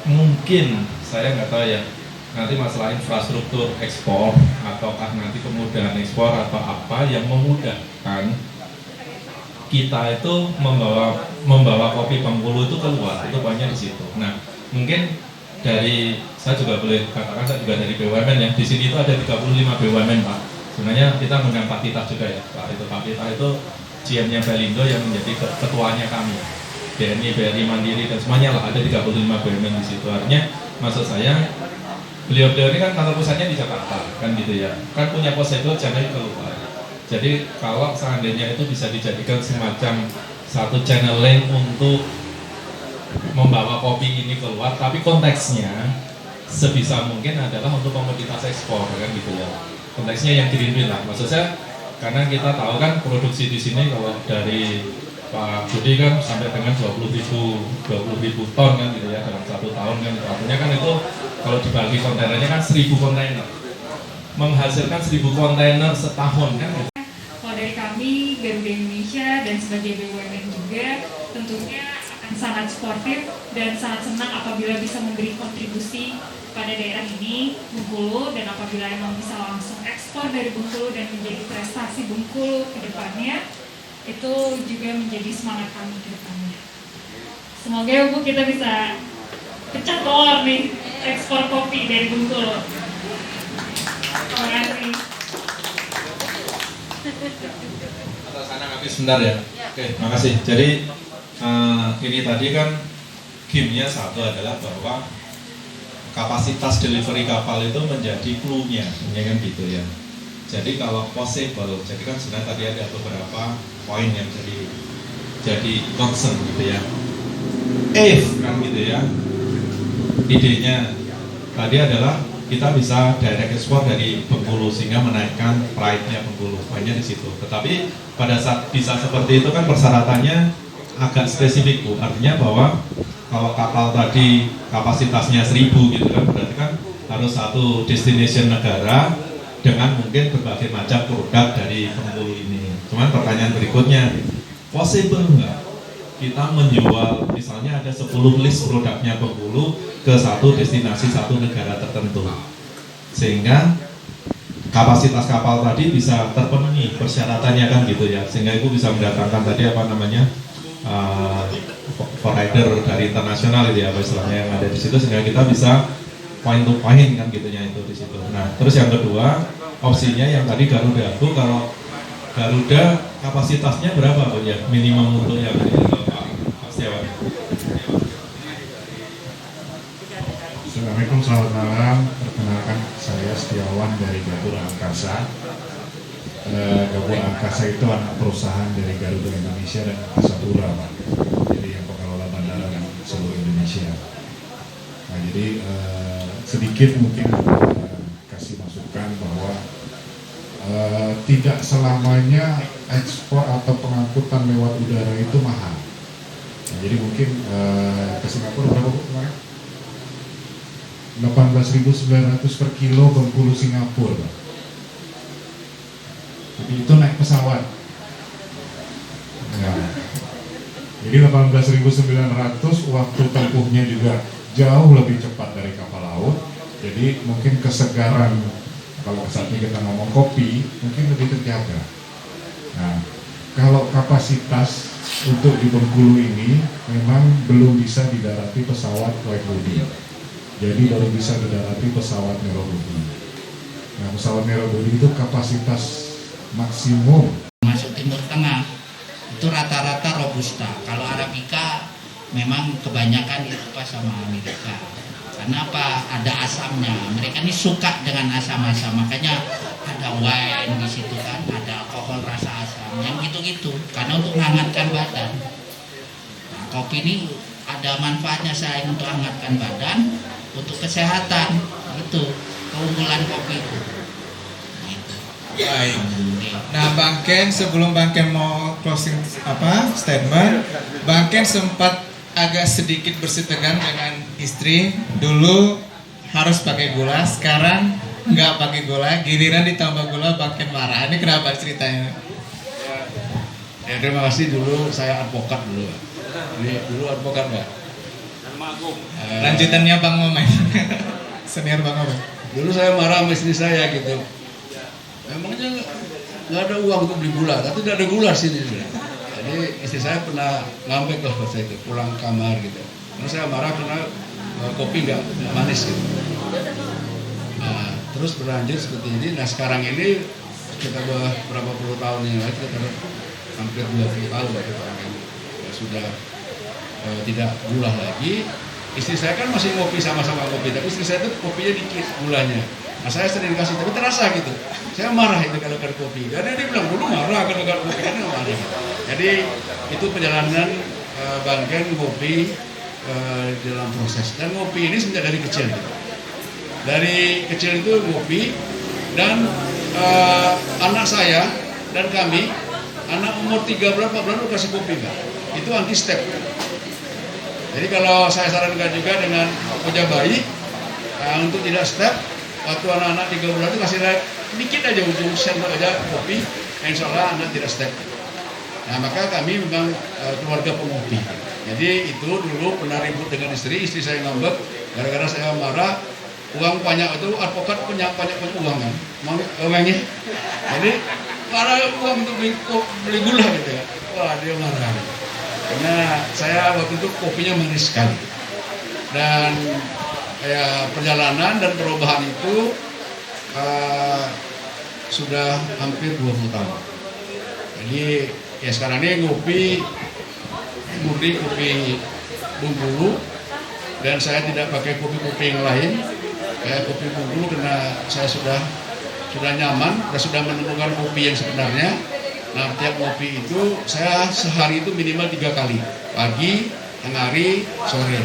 mungkin saya nggak tahu ya nanti masalah infrastruktur ekspor ataukah nanti kemudahan ekspor atau apa yang memudahkan kita itu membawa kopi Bengkulu itu keluar, itu banyak di situ. Nah mungkin dari saya juga boleh katakan saya juga dari BUMN ya, di sini itu ada 35 BUMN Pak. Sebenarnya kita mengundang Pak Tita juga ya Pak. Pak Tita itu GM-nya Belindo yang menjadi ketuanya kami, BNI, BRI Mandiri dan semuanya lah, ada 35 BUMN di situ. Artinya maksud saya beliau-beliau ini kan kantor pusatnya di Jakarta kan gitu ya, kan punya possible channel keluar. Jadi kalau seandainya itu bisa dijadikan semacam satu channeling untuk membawa kopi ini keluar, tapi konteksnya sebisa mungkin adalah untuk komoditas ekspor kan gitu ya. Konteksnya yang green lah, maksud saya karena kita tahu kan produksi di sini kalau dari Pak Budi kan sampai dengan 20.000 ton kan gitu ya dalam 1 tahun kan, artinya kan itu kalau dibagi kontainernya kan 1.000 kontainer, menghasilkan 1.000 kontainer setahun kan. Kalau dari kami Garuda Indonesia dan sebagai BUMN juga tentunya akan sangat sportif dan sangat senang apabila bisa memberi kontribusi pada daerah ini Bengkulu, dan apabila emang bisa langsung ekspor dari Bengkulu dan menjadi prestasi Bengkulu ke depannya, itu juga menjadi semangat kami ke depannya. Semoga Bu kita bisa pecah telur nih ekspor kopi dari Bengkulu. Terima kasih. Atau sana habis sebentar ya. Oke, makasih. Jadi ini tadi kan game-nya satu adalah bahwa kapasitas delivery kapal itu menjadi clue-nya, ya kan gitu ya. Jadi kalau possible, jadi kan sebenarnya tadi ada beberapa poin yang jadi concern gitu ya. If kan gitu ya, idenya tadi adalah kita bisa direct export dari Bengkulu sehingga menaikkan pride-nya Bengkulu, poinnya di situ. Tetapi pada saat bisa seperti itu kan persyaratannya agak spesifik Bu, artinya bahwa kalau kapal tadi kapasitasnya 1.000 gitu kan, berarti kan harus satu destination negara dengan mungkin berbagai macam produk dari Bengkulu ini. Cuman pertanyaan berikutnya, possible nggak kita menjual misalnya ada 10 list produknya Bengkulu ke satu destinasi satu negara tertentu, sehingga kapasitas kapal tadi bisa terpenuhi persyaratannya kan gitu ya, sehingga itu bisa mendatangkan tadi apa namanya provider dari internasional itu ya, apa istilahnya yang ada di situ, sehingga kita bisa point to point kan gitunya itu di situ. Nah terus yang kedua opsinya yang tadi Garuda, Bu kalau Garuda kapasitasnya berapa Bu ya minimum untuk yang ini Pak Setiawan? Assalamualaikum, selamat malam. Perkenalkan saya Setiawan dari Gapura Angkasa. Gapura Angkasa itu anak perusahaan dari Garuda Indonesia dan Angkasa Pura, Pak. Jadi yang pengelola bandara dan seluruh Indonesia. Nah, jadi sedikit mungkin kasih masukan bahwa tidak selamanya ekspor atau pengangkutan lewat udara itu mahal. Nah, jadi mungkin ke Singapura berapa kemarin? 18.900 per kilo Bengkulu Singapura, Pak. Jadi itu naik pesawat. Nah, jadi 18.900 waktu tempuhnya juga jauh lebih cepat dari kapal laut. Jadi mungkin kesegaran kalau saat ini kita ngomong kopi mungkin lebih terjaga. Nah, kalau kapasitas untuk di Bengkulu ini memang belum bisa didarati pesawat wide body. Jadi baru bisa didarati pesawat narrow body. Nah, pesawat narrow body itu kapasitas maksimum masuk Timur Tengah itu rata-rata robusta. Kalau arabica memang kebanyakan Eropa sama Amerika. Karena apa? Ada asamnya. Mereka ini suka dengan asam-asam, makanya ada wine di situ kan, ada alkohol rasa asam, yang gitu-gitu. Karena untuk menghangatkan badan. Nah, kopi ini ada manfaatnya selain untuk menghangatkan badan, untuk kesehatan. Itu keunggulan kopi itu. Baik. Nah, Bang Ken, sebelum Bang Ken mau closing statement, Bang Ken sempat agak sedikit bersitegang dengan istri. Dulu harus pakai gula, sekarang nggak pakai gula. Giliran ditambah gula, Bang Ken marah. Ini kenapa ceritanya? Ya terima kasih. Dulu saya advokat dulu. Ini dulu advokat nggak? Lanjutannya Bang Momen. Senior Bang Momen. Dulu saya marah sama istri saya gitu. Emangnya nggak ada uang untuk beli gula, tapi tidak ada gula sini. Jadi istri saya pernah ngambek lah pas itu pulang kamar gitu. Terus saya marah karena kopi nggak manis gitu. Nah, terus berlanjut seperti ini. Nah sekarang ini kita berapa puluh tahun yang lalu, kita hampir 20 tahun ya, sudah tidak gula lagi. Istri saya kan masih ngopi sama-sama kopi, tapi istri saya itu kopinya dikit gulanya. Nah saya sering dikasih, tapi terasa gitu. Saya marah itu kalau ada kopi. Karena dia bilang dulu marah kalau ada kopi, karena marah. Jadi itu perjalanan Bangken kopi dalam proses. Dan ngopi ini semenjak dari kecil. Gitu. Dari kecil itu ngopi dan anak saya dan kami, anak umur 3 bulan, 4 bulan kasih kopi Pak. Itu anti step. Jadi kalau saya sarankan juga dengan pojok bayi untuk tidak step, waktu anak-anak 3 bulan itu kasih dikit aja ujung sendok aja kopi, insya Allah anak tidak step. Nah maka kami memang keluarga pengopi. Jadi itu dulu pernah ribut dengan istri saya ngambek, gara-gara saya marah, uang banyak itu advokat punya banyak uang kan, uangnya. Jadi marah uang untuk beli gula gitu ya, wah dia marah. Karena saya waktu itu kopinya manis sekali. Dan ya, perjalanan dan perubahan itu sudah hampir 20 tahun. Jadi ya sekarang ini ngopi murni kopi Bengkulu, dan saya tidak pakai kopi-kopi yang lain. Kayak kopi Bengkulu karena saya sudah nyaman, sudah menemukan kopi yang sebenarnya. Nah, tiap ngopi itu saya sehari itu minimal 3 kali, pagi, tengah hari, sore.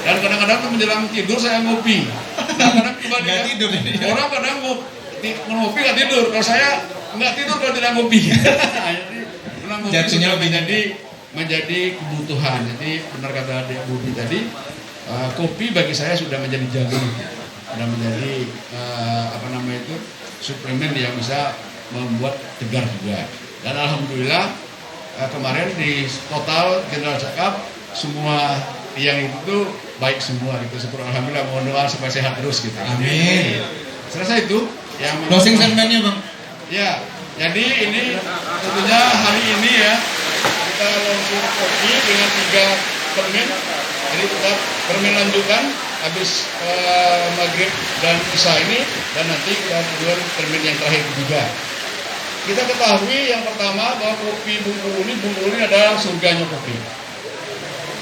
Dan kadang-kadang menjelang tidur saya ngopi. Kadang-kadang nggak tidur. Orang kadang ngopi nggak tidur. Kalau saya nggak tidur kalau tidak ngopi. Jadi menjadi kebutuhan. Jadi benar kata Dek Budi tadi, kopi bagi saya sudah menjadi jagung, sudah menjadi suplemen yang bisa membuat tegar juga. Dan alhamdulillah kemarin di total General Check-up semua yang itu baik semua gitu. Syukur alhamdulillah, mohon doa supaya sehat terus gitu. Amin. Selesai itu yang closing statement-nya Bang. Ya, jadi ini tentunya hari ini ya kita launching kopi dengan 3 permen. Jadi kita permen lanjutan habis maghrib dan isya ini, dan nanti kita keluar permen yang terakhir ketiga. Kita ketahui yang pertama bahwa kopi Bengkulu ini adalah surganya kopi.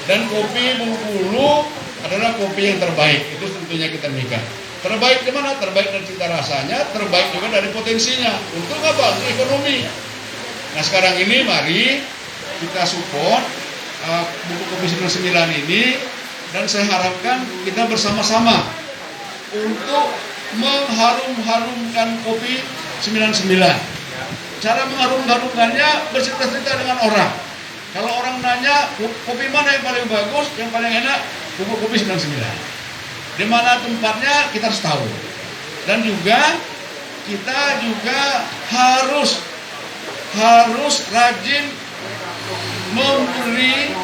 Dan kopi Bengkulu adalah kopi yang terbaik, itu tentunya kita demikian. Terbaik di mana? Terbaik dari cita rasanya, terbaik juga dari potensinya. Untuk apa? Untuk ekonomi. Nah sekarang ini mari kita support buku kopi 99 ini, dan saya harapkan kita bersama-sama untuk mengharum-harumkan kopi 99. Cara mengharum-harumkannya bercerita-cerita dengan orang. Kalau orang nanya kopi mana yang paling bagus, yang paling enak, bubuk kopi 99. Di mana tempatnya kita harus tahu. Dan juga kita juga harus rajin memberi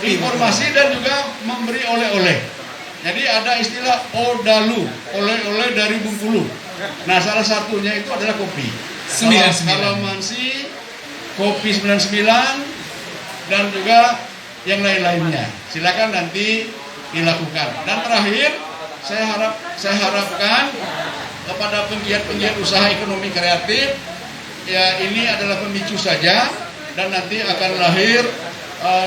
informasi dan juga memberi oleh-oleh. Jadi ada istilah odalu, oleh-oleh dari Bengkulu. Nah salah satunya itu adalah kopi. Kalamansi, kopi 99, dan juga yang lain-lainnya. Silakan nanti dilakukan. Dan terakhir, saya harapkan kepada penggiat-penggiat usaha ekonomi kreatif, ya ini adalah pemicu saja, dan nanti akan lahir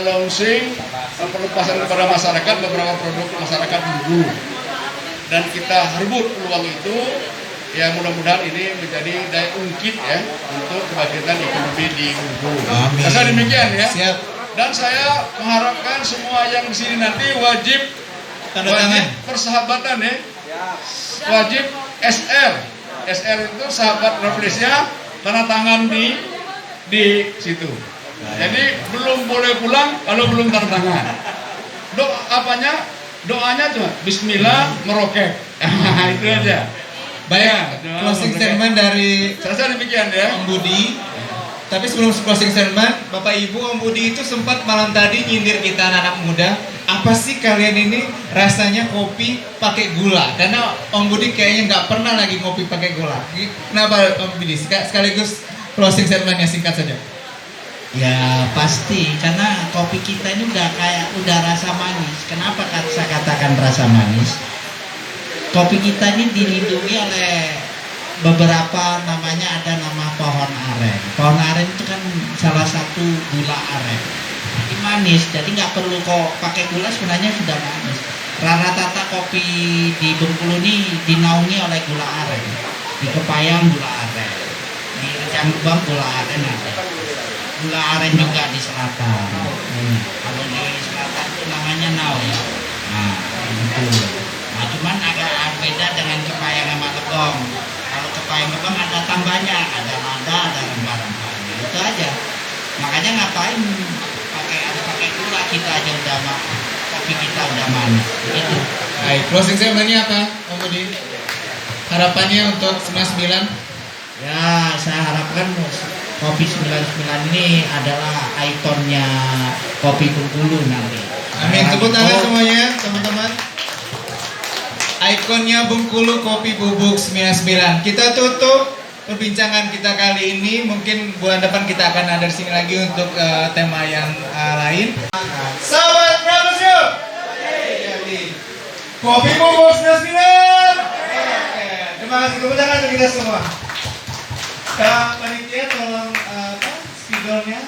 launching pelepasan kepada masyarakat beberapa produk masyarakat Bengkulu. Dan kita rebut peluang itu. Ya mudah-mudahan ini menjadi daya ungkit ya untuk kebangkitan ekonomi di Bengkulu. Saya demikian ya. Siap. Dan saya mengharapkan semua yang di sini nanti wajib persahabatan ya. Wajib SR. SR itu sahabat Rafflesia, tanda tangan di situ. Jadi belum boleh pulang kalau belum tanda tangan. Doanya cuma Bismillah meroket. Itu aja. Baik, closing statement dari saya demikian ya, Om Budi. Tapi sebelum closing statement, Bapak Ibu, Om Budi itu sempat malam tadi nyindir kita anak-anak muda. Apa sih kalian ini rasanya kopi pakai gula? Karena Om Budi kayaknya nggak pernah lagi kopi pakai gula. Kenapa Om Budi? Sekaligus closing statementnya singkat saja. Ya pasti, karena kopi kita ini udah rasa manis. Kenapa saya katakan rasa manis? Kopi kita ini dilindungi oleh beberapa, namanya ada nama pohon aren. Pohon aren itu kan salah satu gula aren. Ini manis, jadi nggak perlu kok pakai gula, sebenarnya sudah manis. Rata-rata kopi di Bengkulu ini dinaungi oleh gula aren. Di Kepayang gula aren, di Cangkubang gula aren ada. Gula aren juga di selatan. Kalau di selatan itu namanya nau ya. Nah, itu. Nah, cuman agak beda dengan Kepayang sama Lebong. Kalau Kepayang Lebong ada tambahnya, ada lada, ada rempah-rempahnya. Itu aja. Makanya ngapain pakai gula, kita aja udah kopi kita udah manis. Gitu. Baik, closing ceremony apa, Om Budi? Harapannya untuk 99? Ya, saya harapkan kopi 99 ini adalah ikonnya kopi Bengkulu nanti. Amin, tepuk tangan semuanya, teman-teman. Ikonnya Bengkulu Kopi Bubuk 99. Kita tutup perbincangan kita kali ini. Mungkin bulan depan kita akan ada di sini lagi untuk tema yang lain. Sahabat Prabesio, Kopi Bubuk 99. Terima kasih, tepuk tangan untuk kita semua. Panitia tolong spidolnya.